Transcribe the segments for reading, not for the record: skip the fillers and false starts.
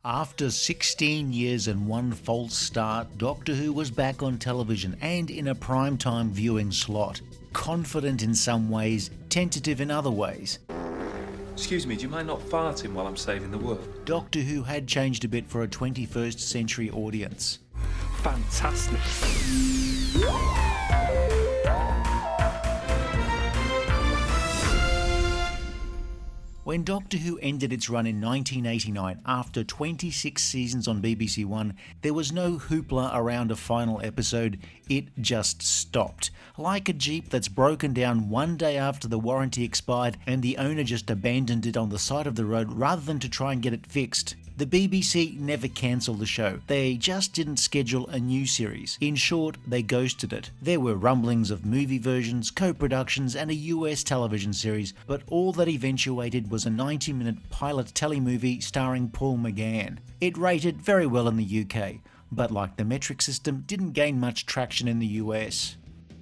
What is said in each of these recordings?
After 16 years and one false start, Doctor Who was back on television and in a primetime viewing slot. Confident in some ways, tentative in other ways. Excuse me, do you mind not farting while I'm saving the world? Doctor Who had changed a bit for a 21st century audience. Fantastic. When Doctor Who ended its run in 1989 after 26 seasons on BBC One, there was no hoopla around a final episode, it just stopped. Like a Jeep that's broken down one day after the warranty expired and the owner just abandoned it on the side of the road rather than to try and get it fixed. The BBC never cancelled the show, they just didn't schedule a new series. In short, they ghosted it. There were rumblings of movie versions, co-productions and a US television series, but all that eventuated was a 90-minute pilot telemovie starring Paul McGann. It rated very well in the UK, but like the metric system, didn't gain much traction in the US.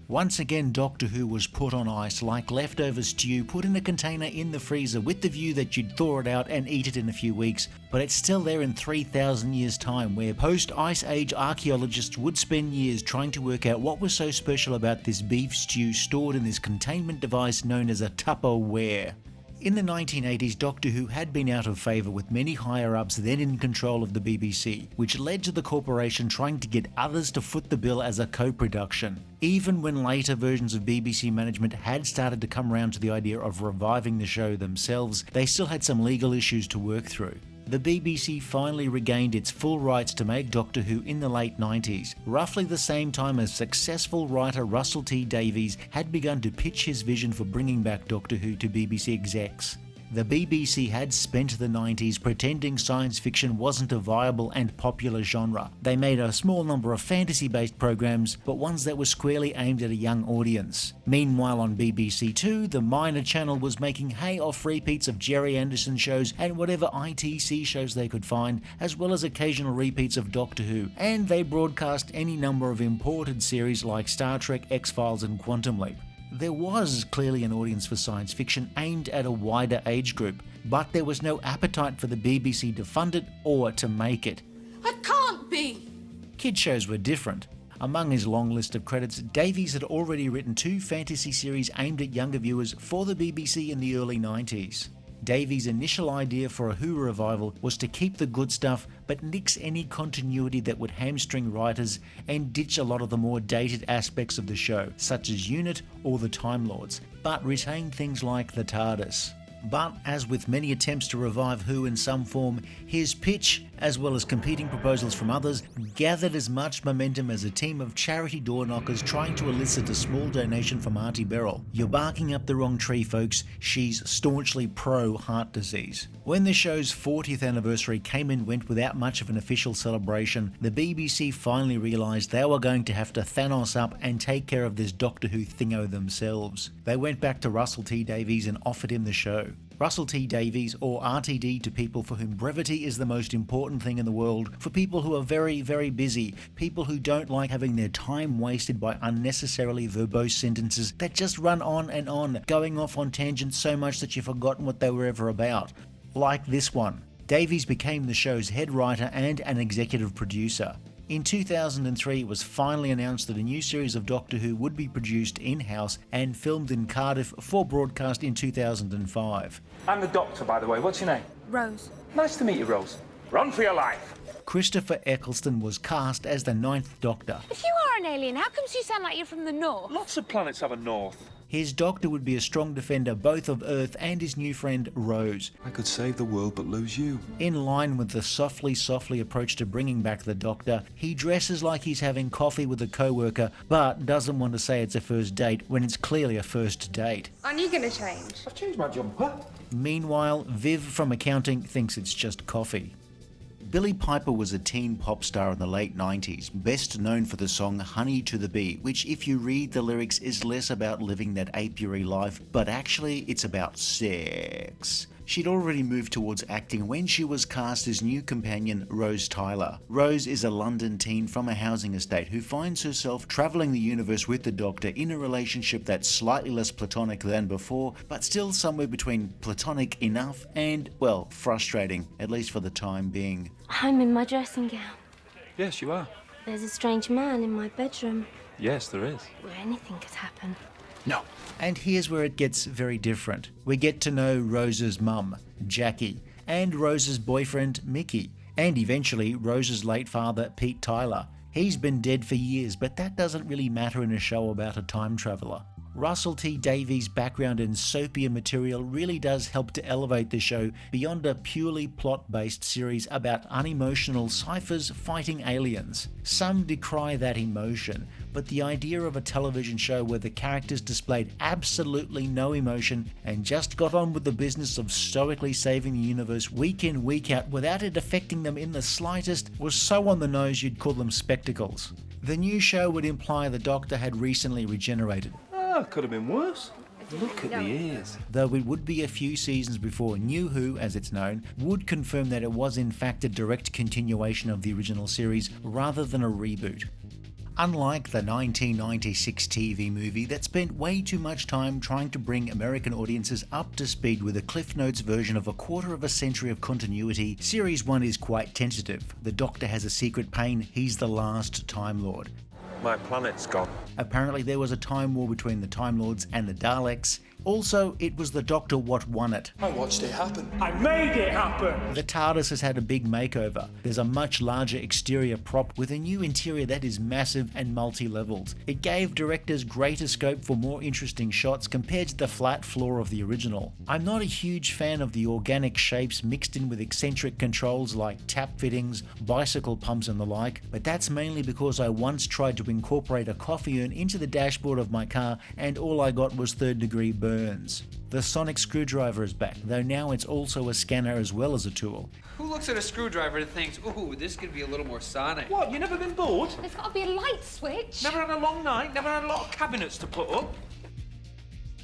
Once again, Doctor Who was put on ice like leftover stew put in a container in the freezer with the view that you'd thaw it out and eat it in a few weeks, but it's still there in 3,000 years' time, where post-Ice Age archaeologists would spend years trying to work out what was so special about this beef stew stored in this containment device known as a Tupperware. In the 1980s, Doctor Who had been out of favour with many higher-ups then in control of the BBC, which led to the corporation trying to get others to foot the bill as a co-production. Even when later versions of BBC management had started to come around to the idea of reviving the show themselves, they still had some legal issues to work through. The BBC finally regained its full rights to make Doctor Who in the late 90s, roughly the same time as successful writer Russell T Davies had begun to pitch his vision for bringing back Doctor Who to BBC execs. The BBC had spent the 90s pretending science fiction wasn't a viable and popular genre. They made a small number of fantasy-based programs, but ones that were squarely aimed at a young audience. Meanwhile on BBC Two, the minor channel was making hay off repeats of Gerry Anderson shows and whatever ITC shows they could find, as well as occasional repeats of Doctor Who, and they broadcast any number of imported series like Star Trek, X-Files and Quantum Leap. There was clearly an audience for science fiction aimed at a wider age group, but there was no appetite for the BBC to fund it or to make it. I can't be! Kid shows were different. Among his long list of credits, Davies had already written 2 fantasy series aimed at younger viewers for the BBC in the early 90s. Davies' initial idea for a Who revival was to keep the good stuff but nix any continuity that would hamstring writers and ditch a lot of the more dated aspects of the show, such as Unit or the Time Lords, but retain things like the TARDIS. But as with many attempts to revive Who in some form, his pitch, as well as competing proposals from others, gathered as much momentum as a team of charity door knockers trying to elicit a small donation from Auntie Beryl. You're barking up the wrong tree, folks. She's staunchly pro-heart disease. When the show's 40th anniversary came and went without much of an official celebration, the BBC finally realised they were going to have to Thanos up and take care of this Doctor Who thingo themselves. They went back to Russell T Davies and offered him the show. Russell T Davies, or RTD to people for whom brevity is the most important thing in the world, for people who are very, very busy, people who don't like having their time wasted by unnecessarily verbose sentences that just run on, going off on tangents so much that you've forgotten what they were ever about. Like this one. Davies became the show's head writer and an executive producer. In 2003, it was finally announced that a new series of Doctor Who would be produced in-house and filmed in Cardiff for broadcast in 2005. I'm the Doctor, by the way. What's your name? Rose. Nice to meet you, Rose. Run for your life. Christopher Eccleston was cast as the 9th Doctor. If you are an alien, how come you sound like you're from the north? Lots of planets have a north. His Doctor would be a strong defender both of Earth and his new friend Rose. I could save the world but lose you. In line with the softly approach to bringing back the Doctor, he dresses like he's having coffee with a co-worker, but doesn't want to say it's a first date when it's clearly a first date. Aren't you going to change? I've changed my jumper. Meanwhile, Viv from accounting thinks it's just coffee. Billie Piper was a teen pop star in the late 90s, best known for the song Honey to the Bee, which if you read the lyrics is less about living that apiary life, but actually it's about sex. She'd already moved towards acting when she was cast as new companion Rose Tyler. Rose is a London teen from a housing estate who finds herself travelling the universe with the Doctor in a relationship that's slightly less platonic than before, but still somewhere between platonic enough and, well, frustrating, at least for the time being. I'm in my dressing gown. Yes, you are. There's a strange man in my bedroom Yes, there is. where anything could happen. No. And here's where it gets very different. We get to know Rose's mum, Jackie, and Rose's boyfriend, Mickey, and eventually Rose's late father, Pete Tyler. He's been dead for years, but that doesn't really matter in a show about a time traveller. Russell T Davies' background and soapier material really does help to elevate the show beyond a purely plot-based series about unemotional ciphers fighting aliens. Some decry that emotion, but the idea of a television show where the characters displayed absolutely no emotion and just got on with the business of stoically saving the universe week in, week out without it affecting them in the slightest was so on the nose you'd call them spectacles. The new show would imply the Doctor had recently regenerated. Could have been worse. Look at the ears. Though it would be a few seasons before New Who, as it's known, would confirm that it was in fact a direct continuation of the original series rather than a reboot. Unlike the 1996 TV movie that spent way too much time trying to bring American audiences up to speed with a Cliff Notes version of a quarter of a century of continuity, Series 1 is quite tentative. The Doctor has a secret pain, he's the last Time Lord. My planet's gone. Apparently there was a time war between the Time Lords and the Daleks. Also, it was the Doctor what won it. I watched it happen. I made it happen! The TARDIS has had a big makeover. There's a much larger exterior prop with a new interior that is massive and multi-leveled. It gave directors greater scope for more interesting shots compared to the flat floor of the original. I'm not a huge fan of the organic shapes mixed in with eccentric controls like tap fittings, bicycle pumps and the like, but that's mainly because I once tried to incorporate a coffee urn into the dashboard of my car and all I got was third-degree burns. The sonic screwdriver is back, though now it's also a scanner as well as a tool. Who looks at a screwdriver and thinks, ooh, this could be a little more sonic? What, you never been bored? There's got to be a light switch. Never had a long night? Never had a lot of cabinets to put up?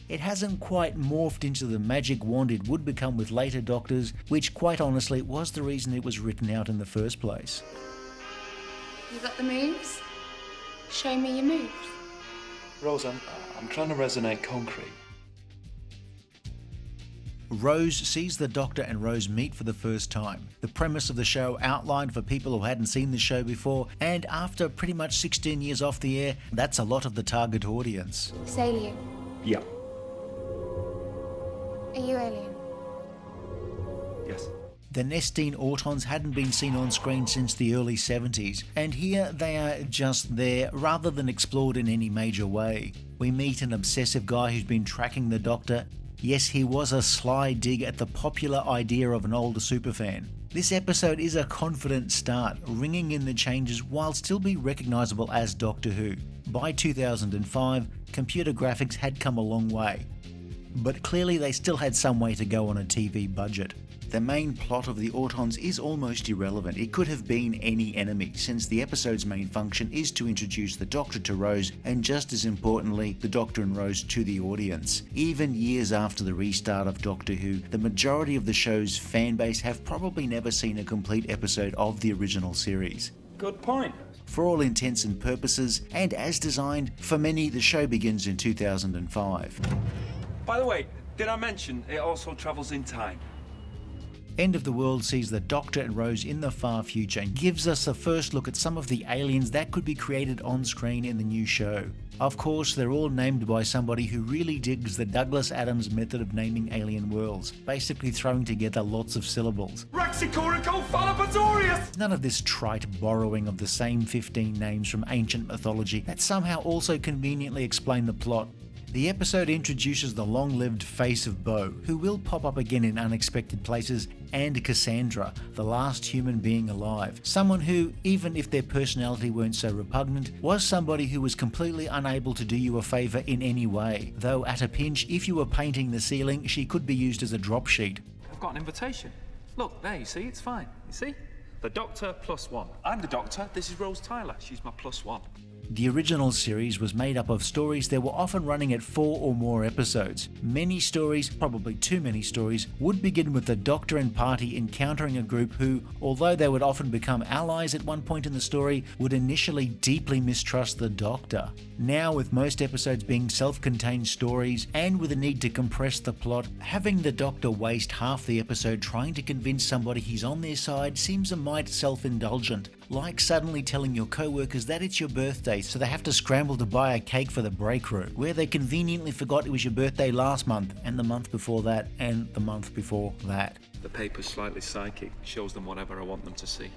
It hasn't quite morphed into the magic wand it would become with later Doctors, which quite honestly was the reason it was written out in the first place. You got the moves? Show me your moves. Rose, I'm trying to resonate concrete. Rose sees the Doctor and Rose meet for the first time. The premise of the show outlined for people who hadn't seen the show before, and after pretty much 16 years off the air, that's a lot of the target audience. It's alien. Yeah. Are you alien? Yes. The Nestine Autons hadn't been seen on screen since the early 70s, and here they are just there rather than explored in any major way. We meet an obsessive guy who's been tracking the Doctor. Yes, he was a sly dig at the popular idea of an older superfan. This episode is a confident start, ringing in the changes while still be recognisable as Doctor Who. By 2005, computer graphics had come a long way, but clearly they still had some way to go on a TV budget. The main plot of the Autons is almost irrelevant. It could have been any enemy, since the episode's main function is to introduce the Doctor to Rose, and just as importantly, the Doctor and Rose to the audience. Even years after the restart of Doctor Who, the majority of the show's fanbase have probably never seen a complete episode of the original series. Good point. For all intents and purposes, and as designed, for many the show begins in 2005. By the way, did I mention it also travels in time? End of the World sees the Doctor and Rose in the far future and gives us a first look at some of the aliens that could be created on screen in the new show. Of course, they're all named by somebody who really digs the Douglas Adams method of naming alien worlds, basically throwing together lots of syllables. Raxicorico-Falapatorius! None of this trite borrowing of the same 15 names from ancient mythology that somehow also conveniently explain the plot. The episode introduces the long-lived face of Bo, who will pop up again in unexpected places, and Cassandra, the last human being alive. Someone who, even if their personality weren't so repugnant, was somebody who was completely unable to do you a favour in any way. Though at a pinch, if you were painting the ceiling, she could be used as a drop sheet. I've got an invitation. Look, there, you see, it's fine. You see? The Doctor +1. I'm the Doctor. This is Rose Tyler. She's my +1. The original series was made up of stories that were often running at 4 or more episodes. Many stories, probably too many stories, would begin with the Doctor and party encountering a group who, although they would often become allies at one point in the story, would initially deeply mistrust the Doctor. Now, with most episodes being self-contained stories and with a need to compress the plot, having the Doctor waste half the episode trying to convince somebody he's on their side seems a mite self-indulgent. Like suddenly telling your co-workers that it's your birthday, so they have to scramble to buy a cake for the break room, where they conveniently forgot it was your birthday last month, and the month before that, and the month before that. The paper's slightly psychic. Shows them whatever I want them to see.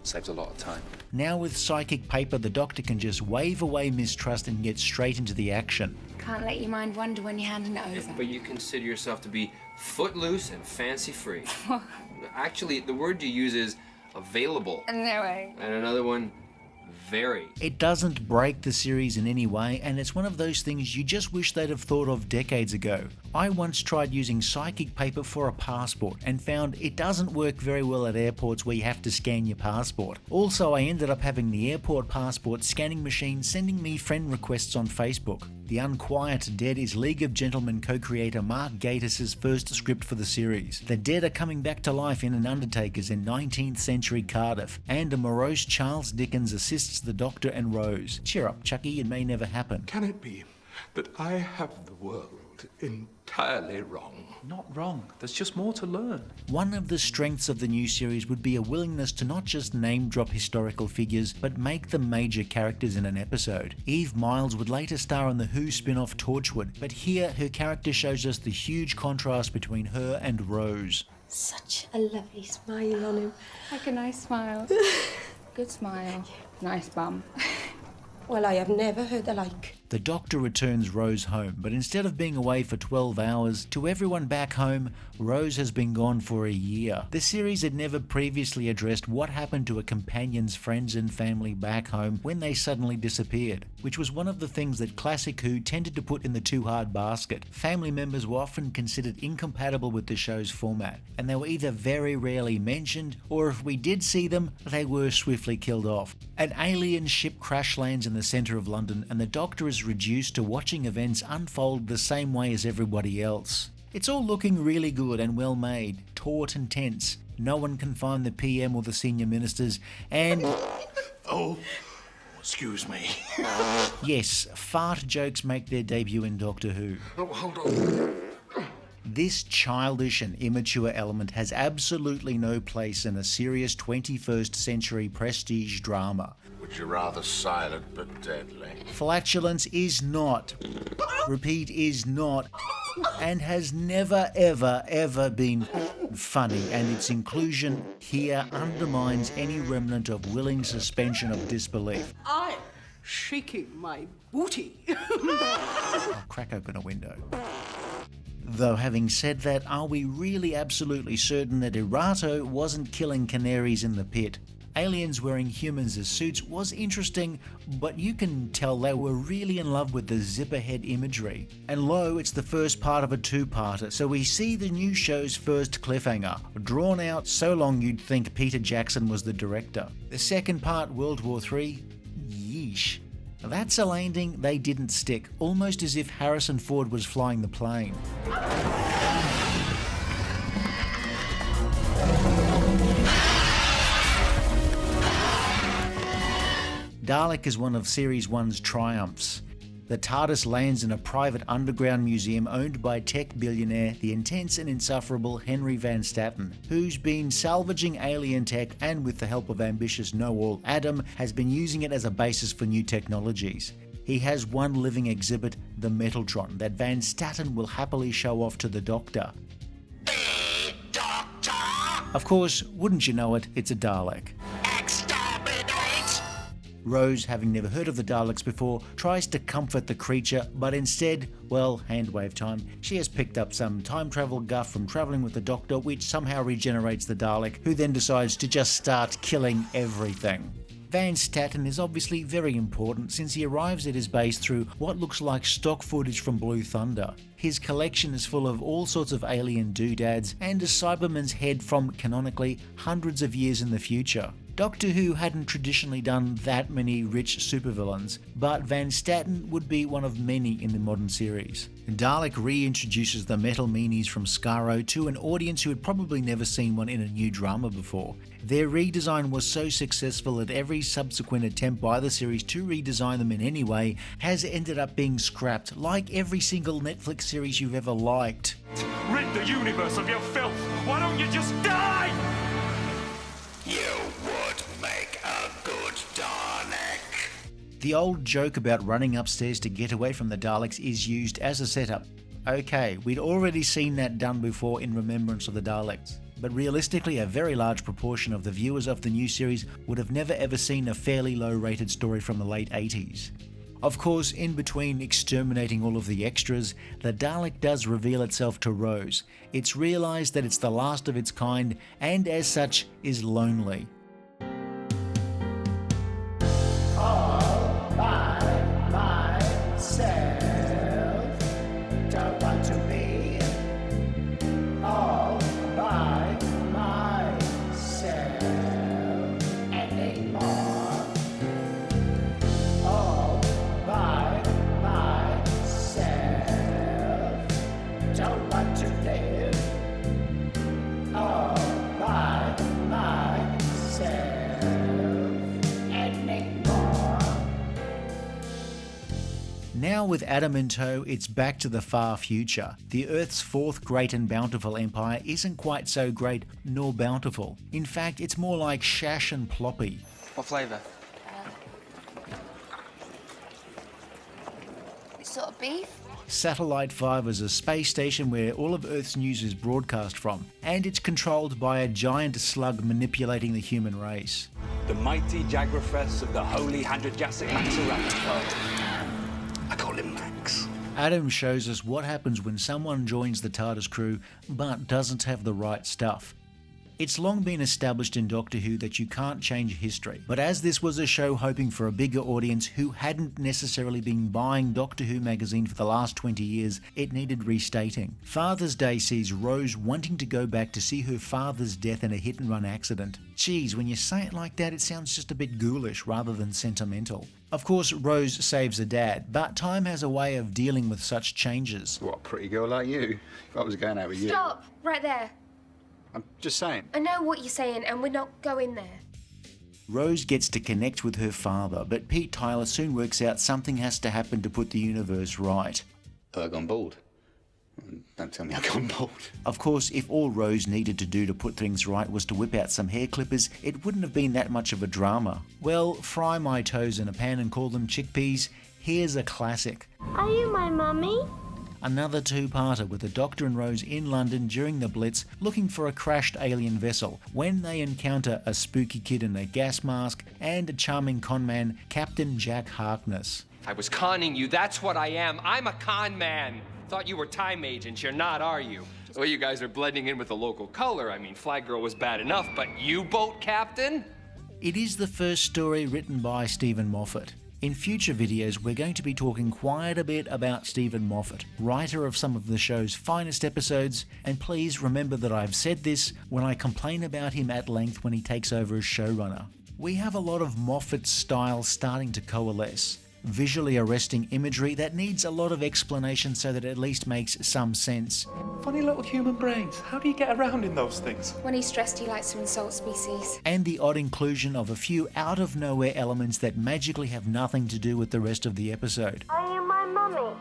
Saves a lot of time. Now with psychic paper, the Doctor can just wave away mistrust and get straight into the action. Can't let your mind wander when you're handing it over. But you consider yourself to be footloose and fancy-free. Actually, the word you use is available. No way. And another one, very. It doesn't break the series in any way, and it's one of those things you just wish they'd have thought of decades ago. I once tried using psychic paper for a passport and found it doesn't work very well at airports where you have to scan your passport. Also, I ended up having the airport passport scanning machine sending me friend requests on Facebook. The Unquiet Dead is League of Gentlemen co-creator Mark Gatiss' first script for the series. The dead are coming back to life in an undertaker's in 19th century Cardiff, and a morose Charles Dickens assists the Doctor and Rose. Cheer up, Chucky, it may never happen. Can it be that I have the world entirely wrong? Not wrong. There's just more to learn. One of the strengths of the new series would be a willingness to not just name drop historical figures, but make them major characters in an episode. Eve Miles would later star in the Who spin-off Torchwood, but here her character shows us the huge contrast between her and Rose. Such a lovely smile on him. Like a nice smile. Good smile. Nice bum. Well, I have never heard the like. The Doctor returns Rose home, but instead of being away for 12 hours, to everyone back home, Rose has been gone for a year. The series had never previously addressed what happened to a companion's friends and family back home when they suddenly disappeared, which was one of the things that classic Who tended to put in the too hard basket. Family members were often considered incompatible with the show's format, and they were either very rarely mentioned, or if we did see them, they were swiftly killed off. An alien ship crash lands in the centre of London, and the Doctor is reduced to watching events unfold the same way as everybody else. It's all looking really good and well made, taut and tense. No one can find the PM or the senior ministers, and... Oh, excuse me. yes, fart jokes make their debut in Doctor Who. Oh, hold on. This childish and immature element has absolutely no place in a serious 21st century prestige drama. Would you rather silent but deadly? Flatulence is not, repeat, is not, and has never ever been funny, and its inclusion here undermines any remnant of willing suspension of disbelief. I'm shaking my booty. I'll crack open a window. Though having said that, are we really absolutely certain that Erato wasn't killing canaries in the pit? Aliens wearing humans as suits was interesting, but you can tell they were really in love with the zipper head imagery. And lo, it's the first part of a two-parter, so we see the new show's first cliffhanger, drawn out so long you'd think Peter Jackson was the director. The second part, World War III? Yeesh. That's a landing they didn't stick, almost as if Harrison Ford was flying the plane. Dalek is one of Series 1's triumphs. The TARDIS lands in a private underground museum owned by tech billionaire, the intense and insufferable Henry Van Statten, who's been salvaging alien tech and, with the help of ambitious know-all Adam, has been using it as a basis for new technologies. He has one living exhibit, the Metaltron, that Van Statten will happily show off to the Doctor. Doctor! Of course, wouldn't you know it, it's a Dalek. Exterminate! Rose, having never heard of the Daleks before, tries to comfort the creature, but instead, well, handwave time, she has picked up some time travel guff from travelling with the Doctor, which somehow regenerates the Dalek, who then decides to just start killing everything. Van Statten is obviously very important since he arrives at his base through what looks like stock footage from Blue Thunder. His collection is full of all sorts of alien doodads and a Cyberman's head from, canonically, hundreds of years in the future. Doctor Who hadn't traditionally done that many rich supervillains, but Van Statten would be one of many in the modern series. Dalek reintroduces the metal meanies from Skaro to an audience who had probably never seen one in a new drama before. Their redesign was so successful that every subsequent attempt by the series to redesign them in any way has ended up being scrapped, like every single Netflix series you've ever liked. Rid the universe of your filth. Why don't you just die? You would make a good Dalek. The old joke about running upstairs to get away from the Daleks is used as a setup. Okay, we'd already seen that done before in Remembrance of the Daleks, but realistically a very large proportion of the viewers of the new series would have never ever seen a fairly low rated story from the late 80s. Of course, in between exterminating all of the extras, the Dalek does reveal itself to Rose. It's realised that it's the last of its kind, and as such, is lonely. All by myself, don't want to be all by myself anymore. All by myself, don't want to live all by myself anymore. Now with Adam in tow, it's back to the far future. The Earth's fourth great and bountiful empire isn't quite so great nor bountiful. In fact, it's more like shash and ploppy. What flavour? Sort of beef. Satellite 5 is a space station where all of Earth's news is broadcast from, and it's controlled by a giant slug manipulating the human race. The mighty Jagrafess of the Holy Hadrajasic Maxoraptor. I call him Max. Adam shows us what happens when someone joins the TARDIS crew but doesn't have the right stuff. It's long been established in Doctor Who that you can't change history, but as this was a show hoping for a bigger audience who hadn't necessarily been buying Doctor Who magazine for the last 20 years, it needed restating. Father's Day sees Rose wanting to go back to see her father's death in a hit-and-run accident. Geez, when you say it like that, it sounds just a bit ghoulish rather than sentimental. Of course, Rose saves her dad, but time has a way of dealing with such changes. What, a pretty girl like you? If I was going out with you... Stop! Right there. I'm just saying. I know what you're saying, and we're not going there. Rose gets to connect with her father, but Pete Tyler soon works out something has to happen to put the universe right. I've gone bald. Don't tell me I've gone bald. Of course, if all Rose needed to do to put things right was to whip out some hair clippers, it wouldn't have been that much of a drama. Well, fry my toes in a pan and call them chickpeas. Here's a classic. Are you my mummy? Another two-parter with the Doctor and Rose in London during the Blitz looking for a crashed alien vessel when they encounter a spooky kid in a gas mask and a charming conman, Captain Jack Harkness. I was conning you, that's what I am. I'm a con man. Thought you were time agents, you're not, are you? Well, you guys are blending in with the local color. I mean, Flag Girl was bad enough, but U-boat captain? It is the first story written by Stephen Moffat. In future videos, we're going to be talking quite a bit about Stephen Moffat, writer of some of the show's finest episodes, and please remember that I've said this when I complain about him at length when he takes over as showrunner. We have a lot of Moffat's style starting to coalesce. Visually arresting imagery that needs a lot of explanation so that it at least makes some sense. Funny little human brains. How do you get around in those things? When he's stressed, he likes to insult species. And the odd inclusion of a few out-of-nowhere elements that magically have nothing to do with the rest of the episode. Are you my mummy?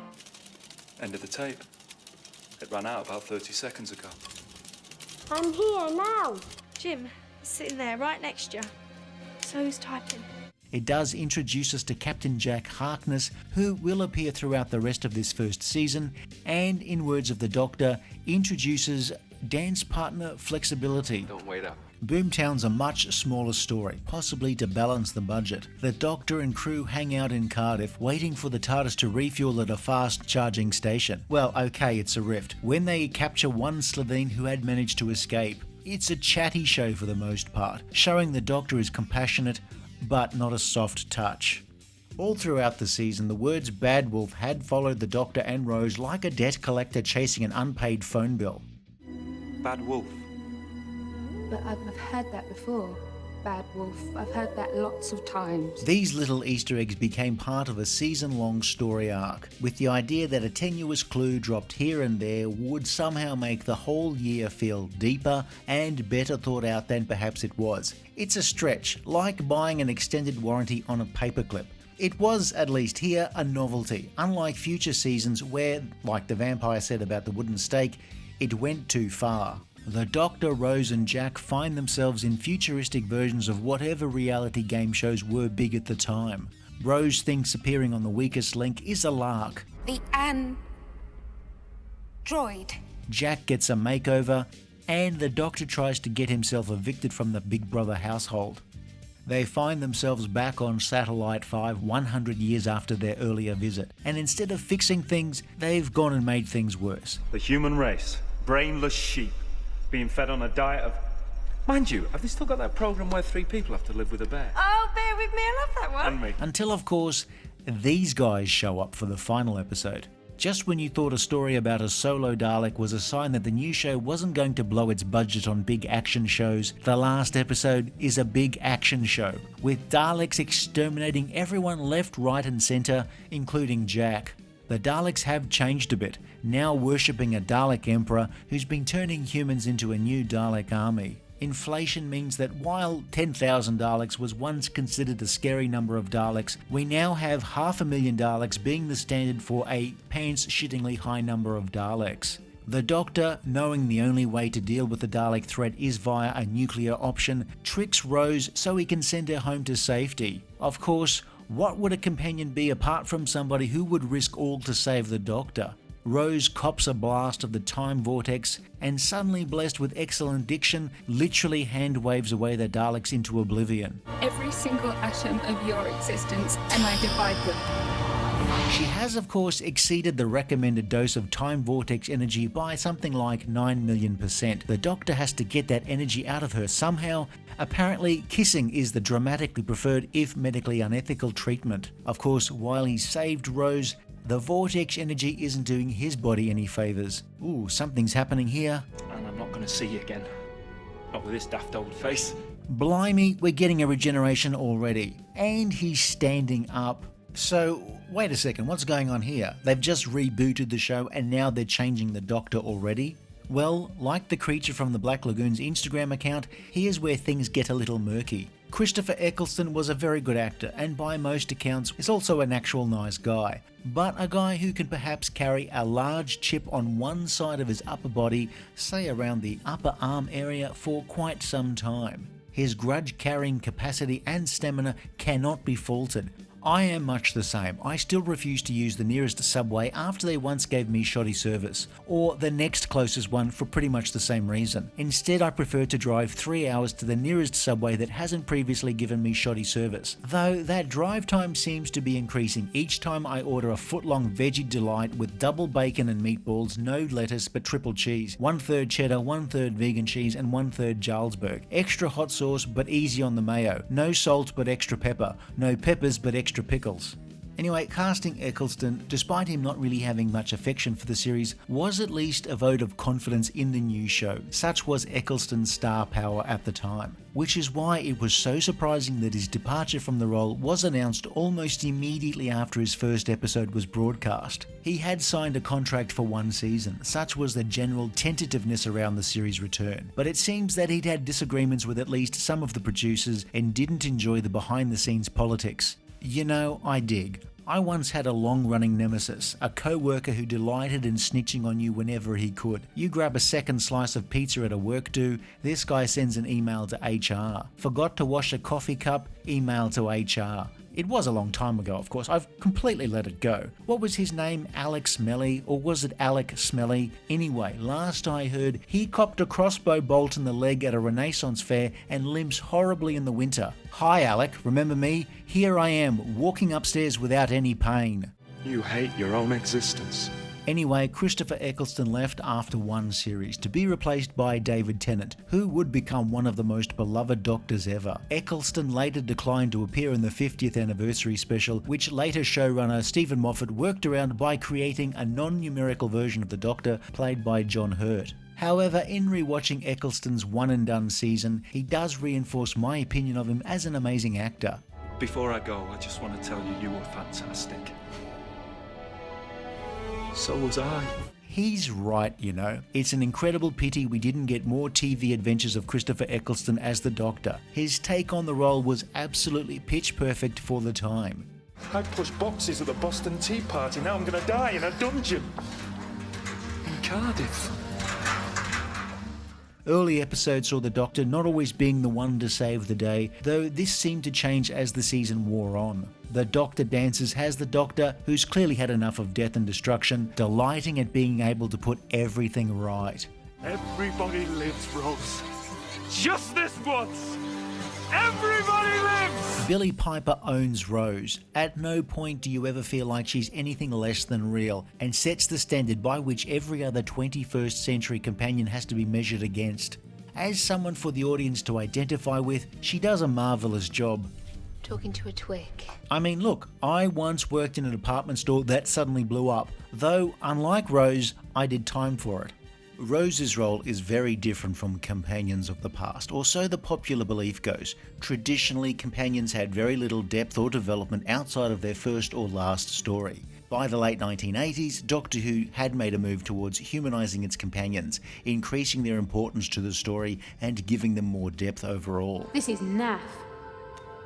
End of the tape. It ran out about 30 seconds ago. I'm here now. Jim is sitting there right next to you. So who's typing? It does introduce us to Captain Jack Harkness, who will appear throughout the rest of this first season, and in words of the Doctor, introduces dance partner flexibility. Don't wait up. Boomtown's a much smaller story, possibly to balance the budget. The Doctor and crew hang out in Cardiff, waiting for the TARDIS to refuel at a fast-charging station. Well, okay, it's a rift. When they capture one Slovene who had managed to escape, it's a chatty show for the most part, showing the Doctor is compassionate, but not a soft touch. All throughout the season, the words Bad Wolf had followed the Doctor and Rose like a debt collector chasing an unpaid phone bill. Bad wolf. But I've heard that before. Bad wolf. I've heard that lots of times. These little Easter eggs became part of a season-long story arc, with the idea that a tenuous clue dropped here and there would somehow make the whole year feel deeper and better thought out than perhaps it was. It's a stretch, like buying an extended warranty on a paperclip. It was, at least here, a novelty, unlike future seasons where, like the vampire said about the wooden stake, it went too far. The Doctor, Rose and Jack find themselves in futuristic versions of whatever reality game shows were big at the time. Rose thinks appearing on The Weakest Link is a lark. The droid. Jack gets a makeover, and the Doctor tries to get himself evicted from the Big Brother household. They find themselves back on Satellite 5 100 years after their earlier visit, and instead of fixing things, they've gone and made things worse. The human race, brainless sheep, being fed on a diet of... Mind you, have they still got that program where 3 people have to live with a bear? Oh, bear with me, I love that one. And me. Until, of course, these guys show up for the final episode. Just when you thought a story about a solo Dalek was a sign that the new show wasn't going to blow its budget on big action shows, the last episode is a big action show, with Daleks exterminating everyone left, right and centre, including Jack. The Daleks have changed a bit, now worshipping a Dalek Emperor who's been turning humans into a new Dalek army. Inflation means that while 10,000 Daleks was once considered a scary number of Daleks, we now have 500,000 Daleks being the standard for a pants-shittingly high number of Daleks. The Doctor, knowing the only way to deal with the Dalek threat is via a nuclear option, tricks Rose so he can send her home to safety. Of course, what would a companion be apart from somebody who would risk all to save the Doctor? Rose cops a blast of the time vortex and, suddenly blessed with excellent diction, literally hand waves away the Daleks into oblivion. Every single atom of your existence, and I divide them. She has, of course, exceeded the recommended dose of time vortex energy by something like 9,000,000%. The Doctor has to get that energy out of her somehow. Apparently, kissing is the dramatically preferred, if medically unethical, treatment. Of course, while he saved Rose, the vortex energy isn't doing his body any favours. Ooh, something's happening here. And I'm not going to see you again. Not with this daft old face. Blimey, we're getting a regeneration already. And he's standing up. So, wait a second, what's going on here? They've just rebooted the show and now they're changing the Doctor already? Well, like the creature from the Black Lagoon's Instagram account, here's where things get a little murky. Christopher Eccleston was a very good actor and by most accounts is also an actual nice guy, but a guy who can perhaps carry a large chip on one side of his upper body, say around the upper arm area, for quite some time. His grudge-carrying capacity and stamina cannot be faulted. I am much the same. I still refuse to use the nearest subway after they once gave me shoddy service, or the next closest one for pretty much the same reason. Instead, I prefer to drive 3 hours to the nearest subway that hasn't previously given me shoddy service. Though that drive time seems to be increasing each time I order a foot-long veggie delight with double bacon and meatballs, no lettuce but triple cheese, 1/3 cheddar, 1/3 vegan cheese and 1/3 Jarlsberg. Extra hot sauce but easy on the mayo. No salt but extra pepper. No peppers but extra pickles. Anyway, casting Eccleston, despite him not really having much affection for the series, was at least a vote of confidence in the new show. Such was Eccleston's star power at the time, which is why it was so surprising that his departure from the role was announced almost immediately after his first episode was broadcast. He had signed a contract for 1 season, such was the general tentativeness around the series' return, but it seems that he'd had disagreements with at least some of the producers and didn't enjoy the behind-the-scenes politics. You know, I dig. I once had a long-running nemesis, a co-worker who delighted in snitching on you whenever he could. You grab a second slice of pizza at a work do, this guy sends an email to HR. Forgot to wash a coffee cup, email to HR. It was a long time ago, of course. I've completely let it go. What was his name? Alex Smelly? Or was it Alec Smelly? Anyway, last I heard, he copped a crossbow bolt in the leg at a Renaissance fair and limps horribly in the winter. Hi Alec, remember me? Here I am, walking upstairs without any pain. You hate your own existence. Anyway, Christopher Eccleston left after one series to be replaced by David Tennant, who would become one of the most beloved Doctors ever. Eccleston later declined to appear in the 50th anniversary special, which later showrunner Stephen Moffat worked around by creating a non-numerical version of the Doctor played by John Hurt. However, in rewatching Eccleston's one-and-done season, he does reinforce my opinion of him as an amazing actor. Before I go, I just want to tell you, you were fantastic. So was I. He's right, you know. It's an incredible pity we didn't get more TV adventures of Christopher Eccleston as the Doctor. His take on the role was absolutely pitch perfect for the time. I pushed boxes at the Boston Tea Party, now I'm going to die in a dungeon. In Cardiff. Early episodes saw the Doctor not always being the one to save the day, though this seemed to change as the season wore on. The Doctor Dances has the Doctor, who's clearly had enough of death and destruction, delighting at being able to put everything right. Everybody lives, Rose. Just this once. Everybody lives! Billie Piper owns Rose. At no point do you ever feel like she's anything less than real, and sets the standard by which every other 21st century companion has to be measured against. As someone for the audience to identify with, she does a marvellous job. Talking to a twig. I mean, look, I once worked in a department store that suddenly blew up, though, unlike Rose, I did time for it. Rose's role is very different from companions of the past, or so the popular belief goes. Traditionally, companions had very little depth or development outside of their first or last story. By the late 1980s, Doctor Who had made a move towards humanising its companions, increasing their importance to the story and giving them more depth overall. This is naff.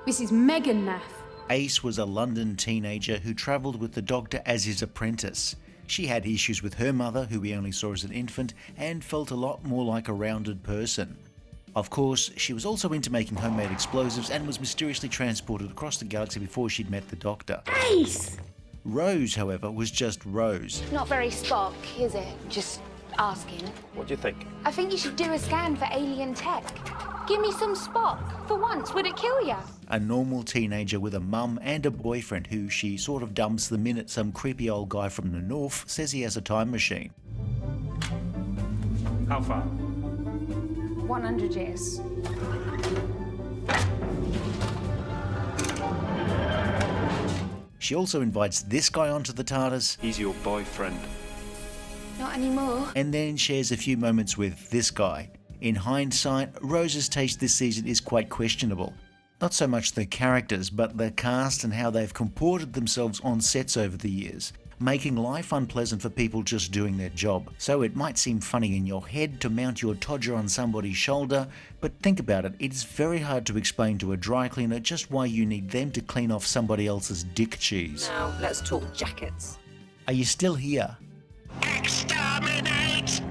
This is mega naff. Ace was a London teenager who travelled with the Doctor as his apprentice. She had issues with her mother, who we only saw as an infant, and felt a lot more like a rounded person. Of course, she was also into making homemade explosives and was mysteriously transported across the galaxy before she'd met the Doctor. Ace! Rose, however, was just Rose. Not very Spock, is it? Just asking. What do you think? I think you should do a scan for alien tech. Give me some Spock. For once, would it kill ya? A normal teenager with a mum and a boyfriend who she sort of dumps the minute some creepy old guy from the north says he has a time machine. How far? 100 years. She also invites this guy onto the TARDIS. He's your boyfriend. Not anymore. And then shares a few moments with this guy. In hindsight, Rose's taste this season is quite questionable. Not so much the characters, but the cast and how they've comported themselves on sets over the years, making life unpleasant for people just doing their job. So it might seem funny in your head to mount your todger on somebody's shoulder, but think about it, it's very hard to explain to a dry cleaner just why you need them to clean off somebody else's dick cheese. Now, let's talk jackets. Are you still here? Exterminate!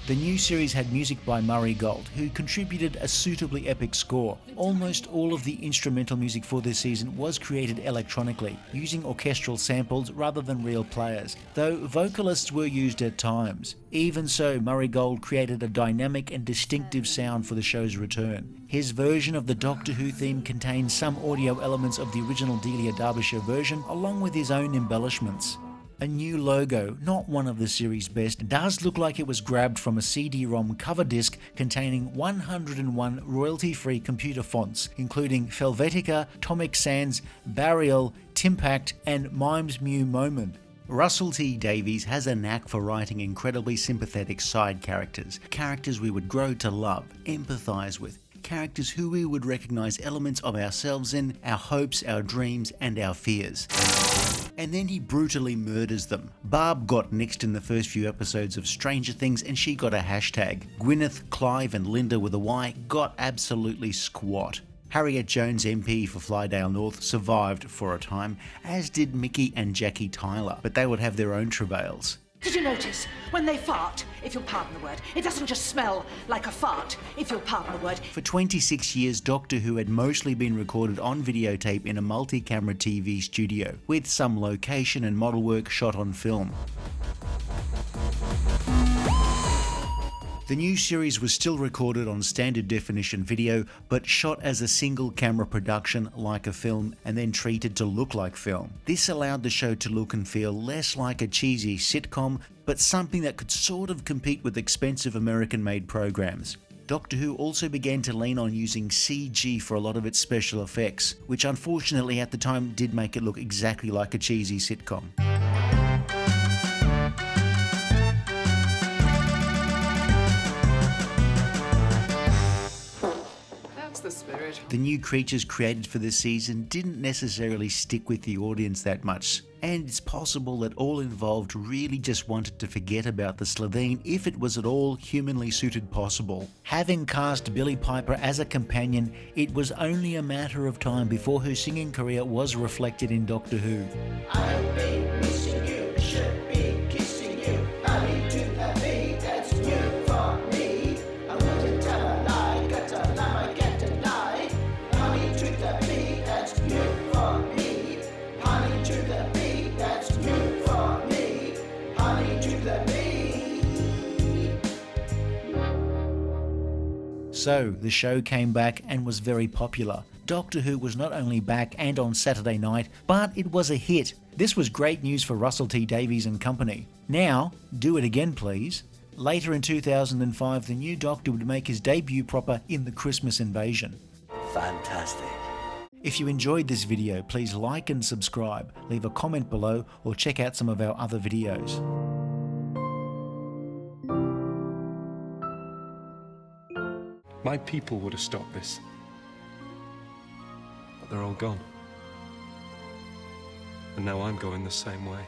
The new series had music by Murray Gold, who contributed a suitably epic score. Almost all of the instrumental music for this season was created electronically, using orchestral samples rather than real players, though vocalists were used at times. Even so, Murray Gold created a dynamic and distinctive sound for the show's return. His version of the Doctor Who theme contains some audio elements of the original Delia Derbyshire version, along with his own embellishments. A new logo, not one of the series' best, does look like it was grabbed from a CD-ROM cover disc containing 101 royalty-free computer fonts, including Helvetica, Comic Sans, Barial, Timpact, and Mimes Mew Moment. Russell T Davies has a knack for writing incredibly sympathetic side characters, characters we would grow to love, empathise with, characters who we would recognise elements of ourselves in, our hopes, our dreams, and our fears. And then he brutally murders them. Barb got nixed in the first few episodes of Stranger Things and she got a hashtag. Gwyneth, Clive and Linda with a Y got absolutely squat. Harriet Jones MP for Flydale North survived for a time, as did Mickey and Jackie Tyler, but they would have their own travails. Did you notice, when they fart, if you'll pardon the word, it doesn't just smell like a fart, if you'll pardon the word. For 26 years, Doctor Who had mostly been recorded on videotape in a multi-camera TV studio, with some location and model work shot on film. The new series was still recorded on standard definition video, but shot as a single camera production like a film and then treated to look like film. This allowed the show to look and feel less like a cheesy sitcom, but something that could sort of compete with expensive American-made programs. Doctor Who also began to lean on using CG for a lot of its special effects, which unfortunately at the time did make it look exactly like a cheesy sitcom. The spirit. The new creatures created for this season didn't necessarily stick with the audience that much, and it's possible that all involved really just wanted to forget about the Slitheen if it was at all humanly suited possible. Having cast Billie Piper as a companion, it was only a matter of time before her singing career was reflected in Doctor Who. I'll be missing you, should be kissing you, honey to the beat, that's new for me. I wouldn't tell a lie, got a lie, I get a lie. Honey to the beat, that's new for me. Honey to the beat, that's new for me. Honey to the beat. So, the show came back and was very popular. Doctor Who was not only back and on Saturday night, but it was a hit. This was great news for Russell T Davies and company. Now, do it again please. Later in 2005, the new Doctor would make his debut proper in The Christmas Invasion. Fantastic. If you enjoyed this video, please like and subscribe, leave a comment below, or check out some of our other videos. My people would have stopped this. But they're all gone. And now I'm going the same way.